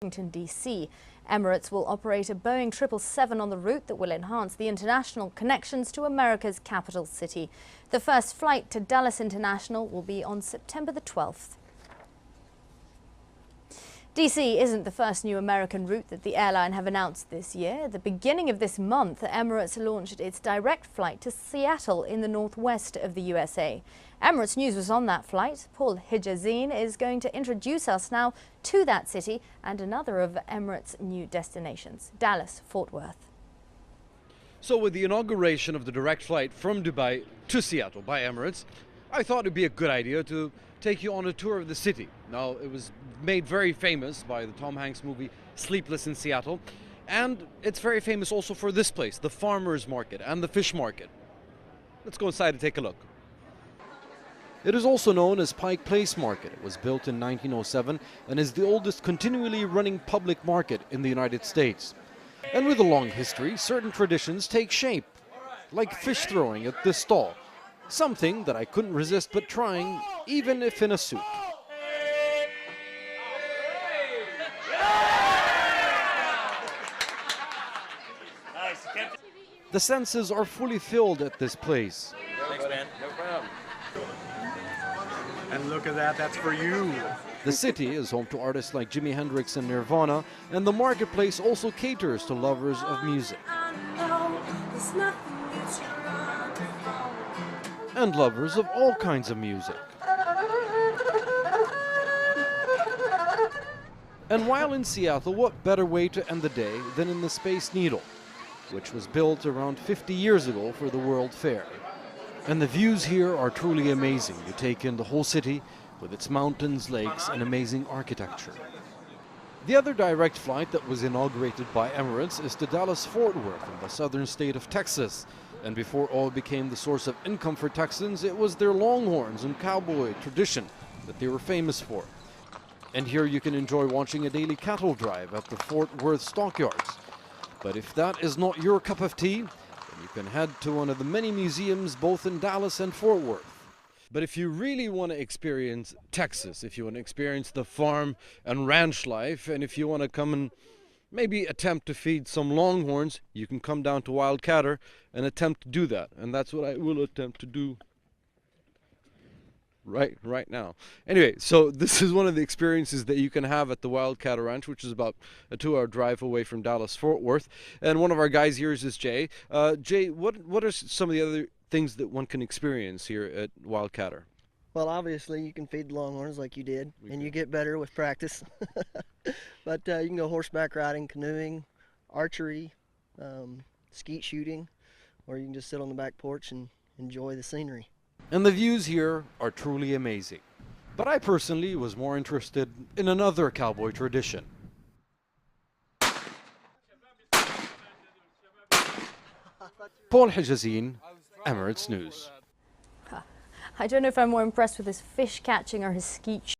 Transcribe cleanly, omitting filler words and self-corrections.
Washington, D.C. Emirates will operate a Boeing 777 on the route that will enhance the international connections to America's capital city. The first flight to Dallas International will be on September the 12th. D.C. isn't the first new American route that the airline have announced this year. At the beginning of this month, Emirates launched its direct flight to Seattle in the northwest of the USA. Emirates News was on that flight. Paul Hijazine is going to introduce us now to that city and another of Emirates' new destinations, Dallas-Fort Worth. So with the inauguration of the direct flight from Dubai to Seattle by Emirates, I thought it'd be a good idea to take you on a tour of the city. Now, it was made very famous by the Tom Hanks movie Sleepless in Seattle, and it's very famous also for this place, the farmers market and the fish market. Let's go inside and take a look. It is also known as Pike Place Market. It was built in 1907 and is the oldest continually running public market in the United States. And with a long history, certain traditions take shape, like fish throwing at this stall. Something that I couldn't resist but trying, even if in a suit. The senses are fully filled at this place. Thanks, man. No problem. And look at that, that's for you. The city is home to artists like Jimi Hendrix and Nirvana, and the marketplace also caters to lovers of music. And lovers of all kinds of music. And while in Seattle, what better way to end the day than in the Space Needle, which was built around 50 years ago for the World Fair. And the views here are truly amazing. You take in the whole city with its mountains, lakes, and amazing architecture. The other direct flight that was inaugurated by Emirates is to Dallas-Fort Worth in the southern state of Texas. And before oil became the source of income for Texans, it was their Longhorns and cowboy tradition that they were famous for. And here you can enjoy watching a daily cattle drive at the Fort Worth stockyards. But if that is not your cup of tea, then you can head to one of the many museums both in Dallas and Fort Worth. But if you really want to experience Texas, if you want to experience the farm and ranch life, and if you want to come and maybe attempt to feed some Longhorns, you can come down to Wildcatter and attempt to do that. And that's what I will attempt to do right now. Anyway, so this is one of the experiences that you can have at the Wildcatter Ranch, which is about a 2-hour drive away from Dallas-Fort Worth. And one of our guys here is Jay. Jay, what are some of the other things that one can experience here at Wildcatter? Well, obviously you can feed the Longhorns like you did, and you get better with practice. But you can go horseback riding, canoeing, archery, skeet shooting, or you can just sit on the back porch and enjoy the scenery. And the views here are truly amazing. But I personally was more interested in another cowboy tradition. Paul Hijazine, Emirates News. I don't know if I'm more impressed with his fish catching or his skeet